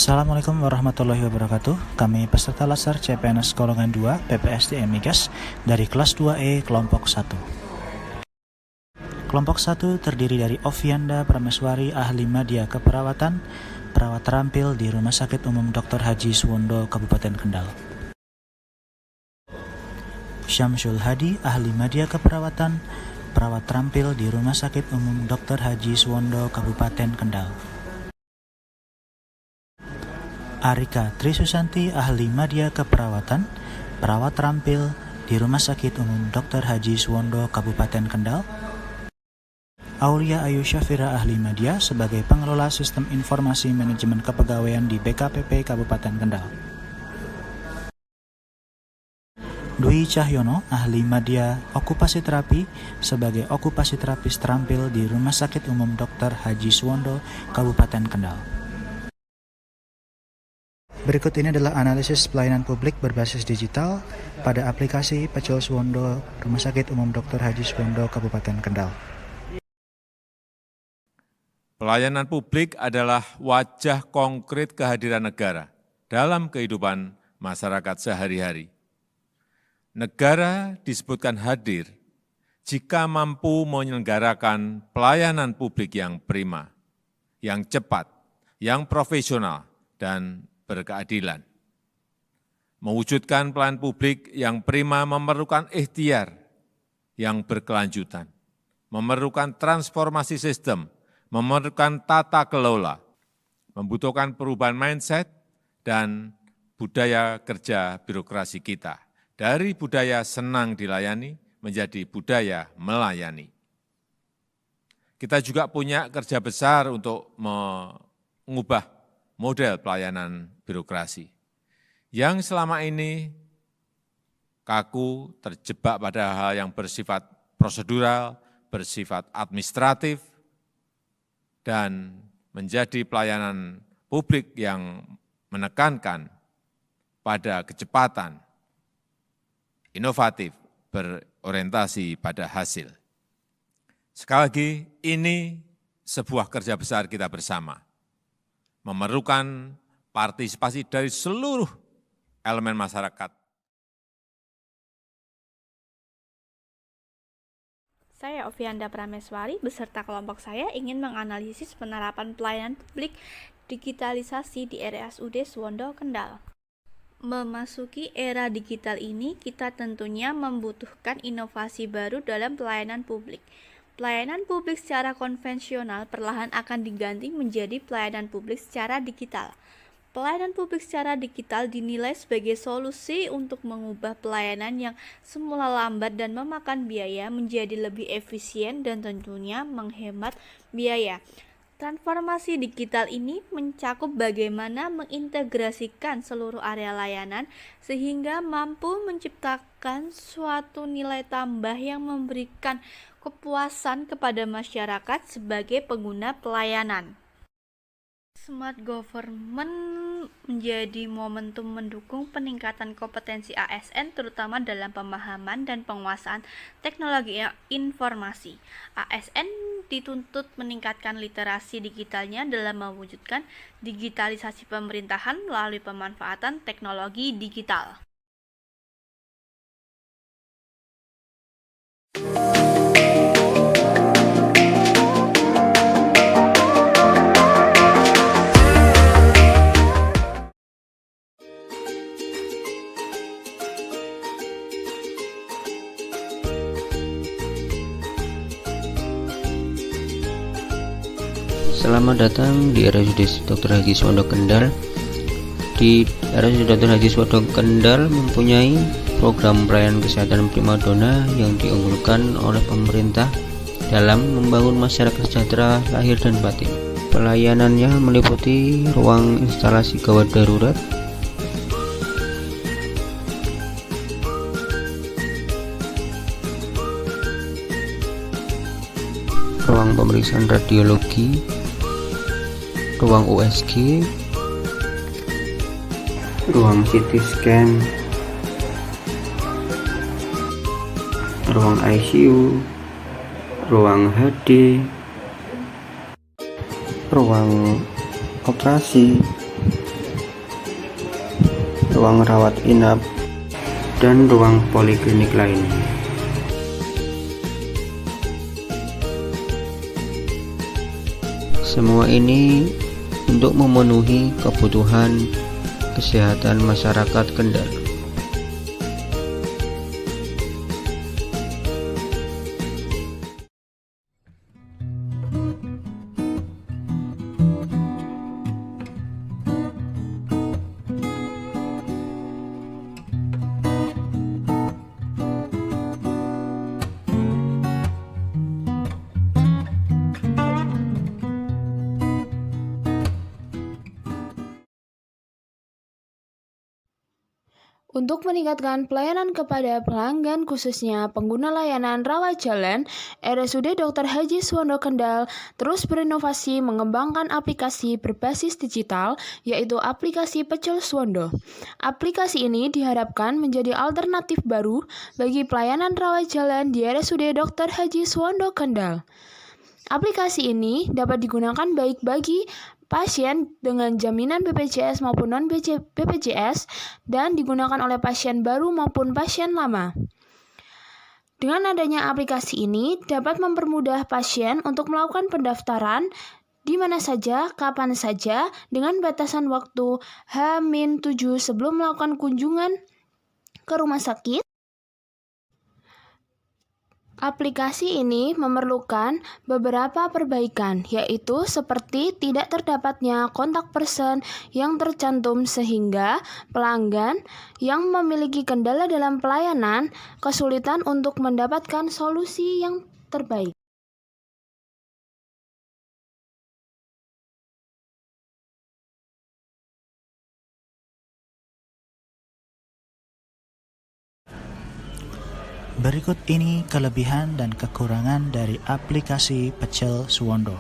Assalamualaikum warahmatullahi wabarakatuh. Kami peserta laser CPNS Golongan 2 PPSDM Migas dari kelas 2E kelompok 1. Kelompok 1 terdiri dari Ovianda Prameswari, ahli media keperawatan, perawat terampil di Rumah Sakit Umum Dr. Haji Suwondo, Kabupaten Kendal. Syamsul Hadi, ahli media keperawatan, perawat terampil di Rumah Sakit Umum Dr. Haji Suwondo, Kabupaten Kendal. Arika Trisusanti, ahli media keperawatan, perawat terampil di Rumah Sakit Umum Dr. Haji Suwondo, Kabupaten Kendal. Aulia Ayu Syafira, ahli media sebagai pengelola sistem informasi manajemen kepegawaian di BKPP Kabupaten Kendal. Dwi Cahyono, ahli media okupasi terapi sebagai okupasi terapis terampil di Rumah Sakit Umum Dr. Haji Suwondo, Kabupaten Kendal. Berikut ini adalah analisis pelayanan publik berbasis digital pada aplikasi Pecel Suwondo, Rumah Sakit Umum Dr. Haji Suwondo, Kabupaten Kendal. Pelayanan publik adalah wajah konkret kehadiran negara dalam kehidupan masyarakat sehari-hari. Negara disebutkan hadir jika mampu menyelenggarakan pelayanan publik yang prima, yang cepat, yang profesional, dan berkeadilan. Mewujudkan pelayanan publik yang prima memerlukan ikhtiar yang berkelanjutan, memerlukan transformasi sistem, memerlukan tata kelola, membutuhkan perubahan mindset dan budaya kerja birokrasi kita. Dari budaya senang dilayani menjadi budaya melayani. Kita juga punya kerja besar untuk mengubah model pelayanan birokrasi yang selama ini kaku, terjebak pada hal yang bersifat prosedural, bersifat administratif, dan menjadi pelayanan publik yang menekankan pada kecepatan, inovatif, berorientasi pada hasil. Sekali lagi, ini sebuah kerja besar kita bersama. Memerlukan partisipasi dari seluruh elemen masyarakat. Saya Ovianda Prameswari beserta kelompok saya ingin menganalisis penerapan pelayanan publik digitalisasi di RSUD Suwondo, Kendal. Memasuki era digital ini, kita tentunya membutuhkan inovasi baru dalam pelayanan publik. Pelayanan publik secara konvensional perlahan akan diganti menjadi pelayanan publik secara digital. Pelayanan publik secara digital dinilai sebagai solusi untuk mengubah pelayanan yang semula lambat dan memakan biaya menjadi lebih efisien dan tentunya menghemat biaya. Transformasi digital ini mencakup bagaimana mengintegrasikan seluruh area layanan sehingga mampu menciptakan suatu nilai tambah yang memberikan kepuasan kepada masyarakat sebagai pengguna pelayanan. Smart Government menjadi momentum mendukung peningkatan kompetensi ASN terutama dalam pemahaman dan penguasaan teknologi informasi. ASN dituntut meningkatkan literasi digitalnya dalam mewujudkan digitalisasi pemerintahan melalui pemanfaatan teknologi digital. Selamat datang di RSUD Dr. Haji Suwondo Kendal. Di RSUD Dr. Haji Suwondo Kendal mempunyai program pelayanan kesehatan primadona yang diunggulkan oleh pemerintah dalam membangun masyarakat sejahtera lahir dan batin. Pelayanannya meliputi ruang instalasi gawat darurat, ruang pemeriksaan radiologi, ruang USG, ruang CT scan, ruang ICU, ruang HD, ruang operasi, ruang rawat inap, dan ruang poliklinik lainnya. Semua ini untuk memenuhi kebutuhan kesehatan masyarakat Kendal. Untuk meningkatkan pelayanan kepada pelanggan khususnya pengguna layanan rawat jalan, RSUD Dr. Haji Suwondo Kendal terus berinovasi mengembangkan aplikasi berbasis digital, yaitu aplikasi Pecel Suwondo. Aplikasi ini diharapkan menjadi alternatif baru bagi pelayanan rawat jalan di RSUD Dr. Haji Suwondo Kendal. Aplikasi ini dapat digunakan baik bagi pasien dengan jaminan BPJS maupun non-BPJS dan digunakan oleh pasien baru maupun pasien lama. Dengan adanya aplikasi ini dapat mempermudah pasien untuk melakukan pendaftaran di mana saja, kapan saja, dengan batasan waktu H-7 sebelum melakukan kunjungan ke rumah sakit. Aplikasi ini memerlukan beberapa perbaikan, yaitu seperti tidak terdapatnya kontak person yang tercantum sehingga pelanggan yang memiliki kendala dalam pelayanan kesulitan untuk mendapatkan solusi yang terbaik. Berikut ini kelebihan dan kekurangan dari aplikasi Pecel Suwondo.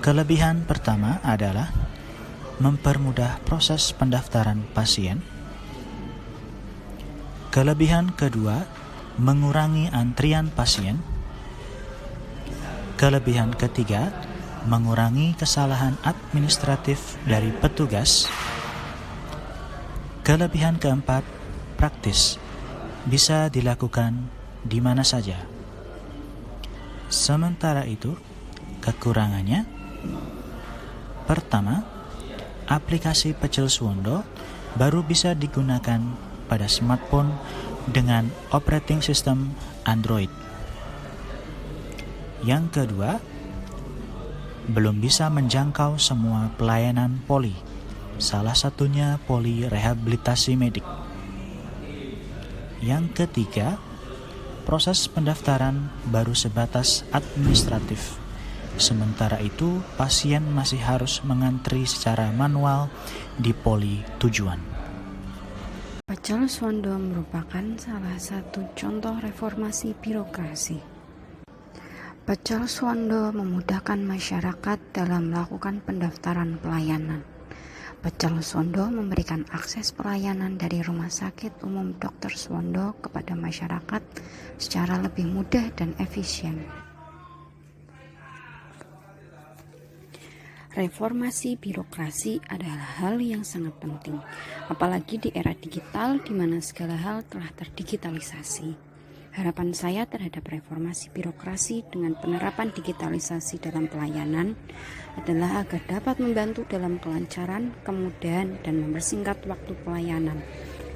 Kelebihan pertama adalah mempermudah proses pendaftaran pasien. Kelebihan kedua, mengurangi antrian pasien. Kelebihan ketiga, mengurangi kesalahan administratif dari petugas. Kelebihan keempat, praktis, bisa dilakukan di mana saja. Sementara itu, kekurangannya, pertama, aplikasi Pecel Suwondo baru bisa digunakan pada smartphone dengan operating system Android. Yang kedua, belum bisa menjangkau semua pelayanan poli, salah satunya poli rehabilitasi medik. Yang ketiga, proses pendaftaran baru sebatas administratif. Sementara itu, pasien masih harus mengantri secara manual di poli tujuan. Pecel Suwondo merupakan salah satu contoh reformasi birokrasi. Pecel Suwondo memudahkan masyarakat dalam melakukan pendaftaran pelayanan. Pecel Suwondo memberikan akses pelayanan dari Rumah Sakit Umum Dr. Suwondo kepada masyarakat secara lebih mudah dan efisien. Reformasi birokrasi adalah hal yang sangat penting, apalagi di era digital di mana segala hal telah terdigitalisasi. Harapan saya terhadap reformasi birokrasi dengan penerapan digitalisasi dalam pelayanan adalah agar dapat membantu dalam kelancaran, kemudahan, dan mempersingkat waktu pelayanan,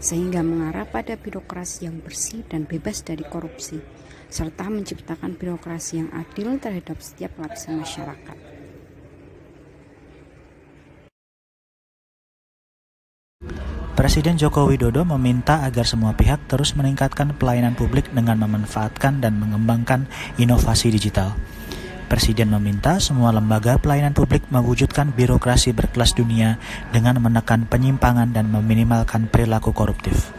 sehingga mengarah pada birokrasi yang bersih dan bebas dari korupsi, serta menciptakan birokrasi yang adil terhadap setiap lapisan masyarakat. Presiden Joko Widodo meminta agar semua pihak terus meningkatkan pelayanan publik dengan memanfaatkan dan mengembangkan inovasi digital. Presiden meminta semua lembaga pelayanan publik mewujudkan birokrasi berkelas dunia dengan menekan penyimpangan dan meminimalkan perilaku koruptif.